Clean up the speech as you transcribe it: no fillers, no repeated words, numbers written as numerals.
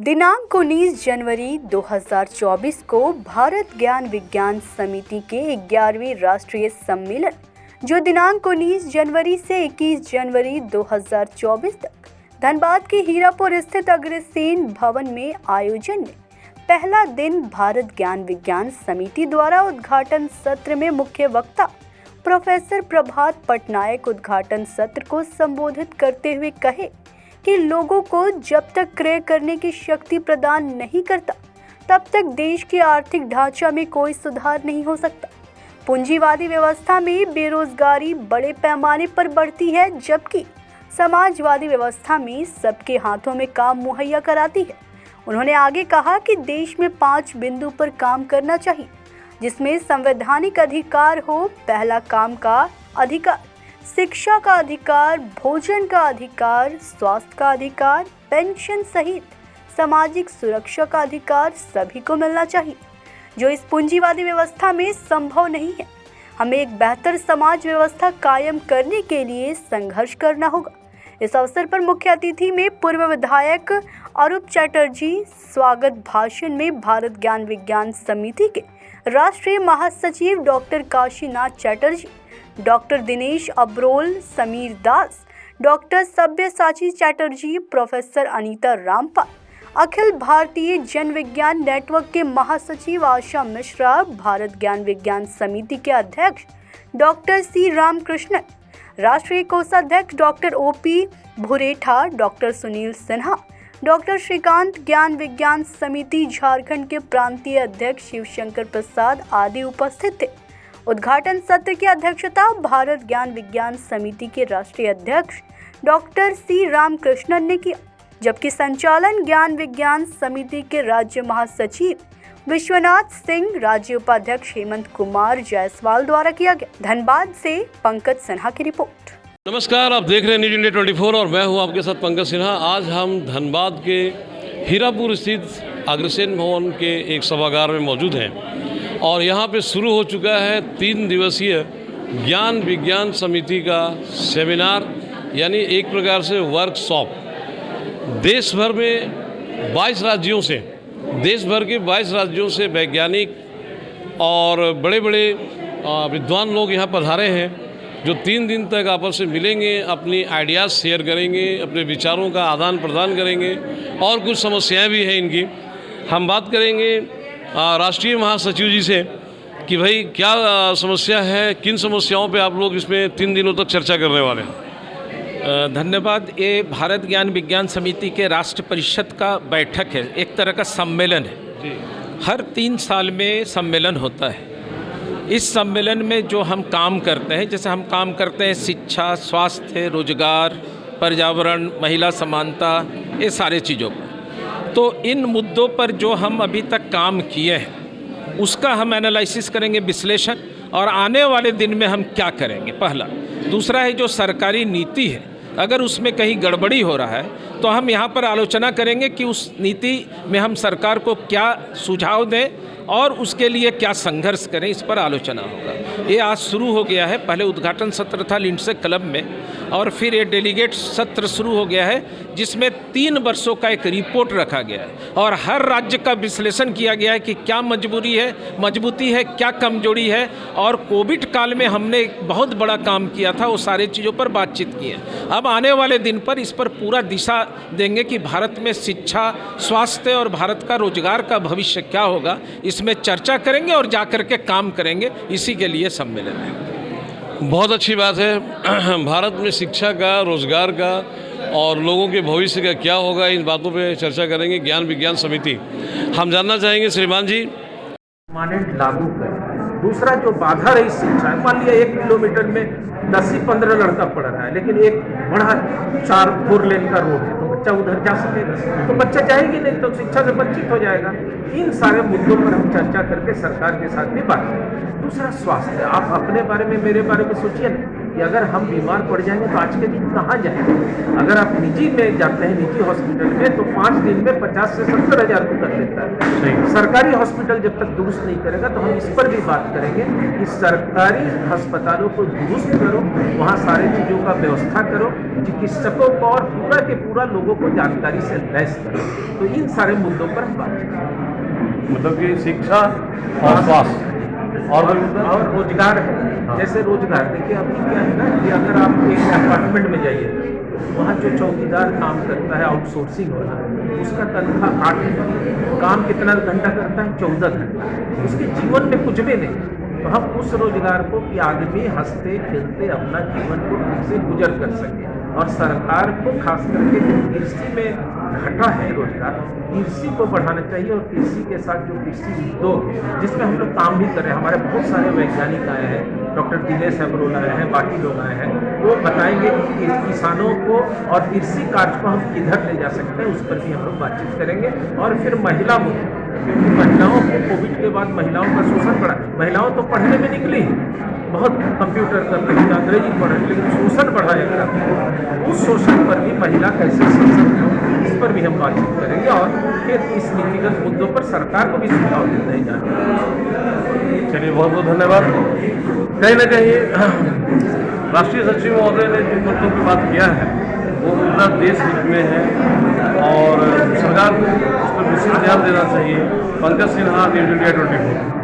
दिनांक 19 जनवरी 2024 को भारत ज्ञान विज्ञान समिति के 11वें राष्ट्रीय सम्मेलन, जो दिनांक 19 जनवरी से 21 जनवरी 2024 तक धनबाद के हीरापुर स्थित अग्रसेन भवन में आयोजन में पहला दिन भारत ज्ञान विज्ञान समिति द्वारा उद्घाटन सत्र में मुख्य वक्ता प्रोफेसर प्रभात पटनायक उद्घाटन सत्र को संबोधित करते हुए कहे कि लोगों को जब तक क्रय करने की शक्ति प्रदान नहीं करता तब तक देश के आर्थिक ढांचा में कोई सुधार नहीं हो सकता। पूंजीवादी व्यवस्था में बेरोजगारी बड़े पैमाने पर बढ़ती है, जबकि समाजवादी व्यवस्था में सबके हाथों में काम मुहैया कराती है। उन्होंने आगे कहा कि देश में 5 बिंदु पर काम करना चाहिए, जिसमें संवैधानिक अधिकार हो, पहला काम का अधिकार, शिक्षा का अधिकार, भोजन का अधिकार, स्वास्थ्य का अधिकार, पेंशन सहित सामाजिक सुरक्षा का अधिकार सभी को मिलना चाहिए, जो इस पूंजीवादी व्यवस्था में संभव नहीं है। हमें एक बेहतर समाज व्यवस्था कायम करने के लिए संघर्ष करना होगा। इस अवसर पर मुख्य अतिथि में पूर्व विधायक अरूप चटर्जी, स्वागत भाषण में भारत ज्ञान विज्ञान समिति के राष्ट्रीय महासचिव डॉक्टर काशीनाथ चटर्जी, डॉक्टर दिनेश अब्रोल, समीर दास, डॉक्टर सब्यसाची चटर्जी, प्रोफेसर अनीता रामपाल, अखिल भारतीय जन विज्ञान नेटवर्क के महासचिव आशा मिश्रा, भारत ज्ञान विज्ञान समिति के अध्यक्ष डॉक्टर सी रामकृष्णन, राष्ट्रीय कोषाध्यक्ष doctor OP Bhuretha, doctor Sunil Sinha, doctor Srikanth, Gyan Vigyan समिति झारखंड के प्रांतीय अध्यक्ष शिवशंकर प्रसाद आदि उपस्थित थे। उद्घाटन सत्र की अध्यक्षता भारत ज्ञान विज्ञान समिति के राष्ट्रीय अध्यक्ष डॉक्टर सी रामकृष्णन ने किया, जबकि संचालन ज्ञान विज्ञान समिति के राज्य महासचिव विश्वनाथ सिंह, राज्य उपाध्यक्ष हेमंत कुमार जायसवाल द्वारा किया गया। धनबाद से पंकज सिन्हा की रिपोर्ट। नमस्कार, आप देख रहे हैं न्यूज इंडिया 24 और मैं हूं आपके साथ पंकज सिन्हा। आज हम धनबाद के हीरापुर स्थित अग्रसेन भवन के एक सभागार में मौजूद हैं और यहां पे शुरू हो चुका है 3 दिवसीय ज्ञान विज्ञान समिति का सेमिनार, यानी एक प्रकार से वर्कशॉप। देश भर में 22 राज्यों से, देश भर के 22 राज्यों से वैज्ञानिक और बड़े बड़े विद्वान लोग यहाँ पधारे हैं, जो 3 दिन तक आपस में मिलेंगे, अपनी आइडियाज़ शेयर करेंगे, अपने विचारों का आदान प्रदान करेंगे और कुछ समस्याएं भी हैं इनकी। हम बात करेंगे राष्ट्रीय महासचिव जी से कि भाई क्या समस्या है, किन समस्याओं पे आप लोग इसमें 3 दिनों तक चर्चा करने वाले हैं। धन्यवाद। ये भारत ज्ञान विज्ञान समिति के राष्ट्र परिषद का बैठक है, एक तरह का सम्मेलन है। हर 3 साल में सम्मेलन होता है। इस सम्मेलन में जो हम काम करते हैं, जैसे हम काम करते हैं शिक्षा, स्वास्थ्य, रोजगार, पर्यावरण, महिला समानता, ये सारे चीज़ों पर, तो इन मुद्दों पर जो हम अभी तक काम किए हैं उसका हम एनालिसिस करेंगे, विश्लेषण, और आने वाले दिन में हम क्या करेंगे, पहला। दूसरा है जो सरकारी नीति है, अगर उसमें कहीं गड़बड़ी हो रहा है तो हम यहाँ पर आलोचना करेंगे कि उस नीति में हम सरकार को क्या सुझाव दें और उसके लिए क्या संघर्ष करें, इस पर आलोचना होगा। ये आज शुरू हो गया है। पहले उद्घाटन सत्र था लिंडसे क्लब में और फिर ये डेलीगेट सत्र शुरू हो गया है, जिसमें 3 वर्षों का एक रिपोर्ट रखा गया है और हर राज्य का विश्लेषण किया गया है कि क्या मजबूती है, क्या कमजोरी है। और कोविड काल में हमने एक बहुत बड़ा काम किया था, वो सारी चीज़ों पर बातचीत की है। अब आने वाले दिन पर इस पर पूरा दिशा देंगे कि भारत में शिक्षा, स्वास्थ्य और भारत का रोजगार का भविष्य क्या होगा, इसमें चर्चा करेंगे और जाकर के काम करेंगे। इसी के लिए सम्मेलन है। बहुत अच्छी बात है। भारत में शिक्षा का, रोजगार का और लोगों के भविष्य का क्या होगा, इन बातों पे चर्चा करेंगे ज्ञान विज्ञान समिति। हम जानना चाहेंगे श्रीमान जी, परमानेंट लागू करें। दूसरा जो बाधा रही शिक्षा है, मान लिया 1 किलोमीटर में 10 से 15 लड़का पढ़ रहा है, लेकिन एक बड़ा 4 लेन का रोड है, तो बच्चा उधर जा सकेगा, तो बच्चा जाएगी नहीं तो शिक्षा से वंचित हो जाएगा। इन सारे मुद्दों पर हम चर्चा करके सरकार के साथ भी बात करें। दूसरा स्वास्थ्य, आप अपने बारे में, मेरे बारे में सोचिए ना कि अगर हम बीमार पड़ जाएंगे तो आज के दिन कहाँ जाएंगे। अगर आप निजी में जाते हैं, निजी हॉस्पिटल में, तो 5 दिन में 50 से 70 हज़ार को कर लेता है। सरकारी हॉस्पिटल जब तक दुरुस्त नहीं करेगा तो हम इस पर भी बात करेंगे कि सरकारी अस्पतालों को दुरुस्त करो, वहाँ सारी चीज़ों का व्यवस्था करो, चिकित्सकों को और पूरा के पूरा लोगों को जानकारी से लैस करो। तो इन सारे मुद्दों पर हम बात करेंगे। मतलब कि शिक्षा और स्वास्थ्य और रोजगार है। जैसे रोजगार देखिए, अभी क्या है ना कि अगर आप एक अपार्टमेंट में जाइए, वहाँ जो चौकीदार काम करता है आउटसोर्सिंग वाला, उसका तनख्वाह 8 है, काम कितना घंटा करता है? 14 घंटा। उसके जीवन में कुछ भी नहीं। तो हम उस रोजगार को कि आदमी हंसते खेलते अपना जीवन को ठीक से गुजर कर सके। और सरकार को खास करके कृषि में घटा है रोजगार, कृषि को बढ़ाना चाहिए। और कृषि के साथ जो कृषि उद्योग जिसमें हम लोग काम भी कर रहे हैं, हमारे बहुत सारे वैज्ञानिक आए हैं, डॉक्टर दिनेश अग्रवाल आए हैं, बाकी लोग आए हैं, वो बताएंगे कि किसानों को और कृषि कार्य को हम किधर ले जा सकते हैं, उस पर भी हम लोग बातचीत करेंगे। और फिर महिला मुद्दे, क्योंकि महिलाओं को कोविड के बाद महिलाओं का शोषण बढ़ा। महिलाओं तो पढ़ने में निकली, बहुत कंप्यूटर कर रही है, अंग्रेजी पढ़ रही, लेकिन शोषण बढ़ाया गया। उस शोषण पर भी महिला कैसे सशक्त हो, इस पर भी हम बातचीत करेंगे। और फिर इस नीतिगत मुद्दों पर सरकार को भी सुझाव देते हैं जाने। चलिए, बहुत बहुत धन्यवाद। कहीं ना कहीं राष्ट्रीय सचिव महोदय ने जिन मुद्दों की बात किया है वो पूरा देश हित में है और सरकार को उस पर विशेष ध्यान देना चाहिए। Pankaj Sinha, news India 24।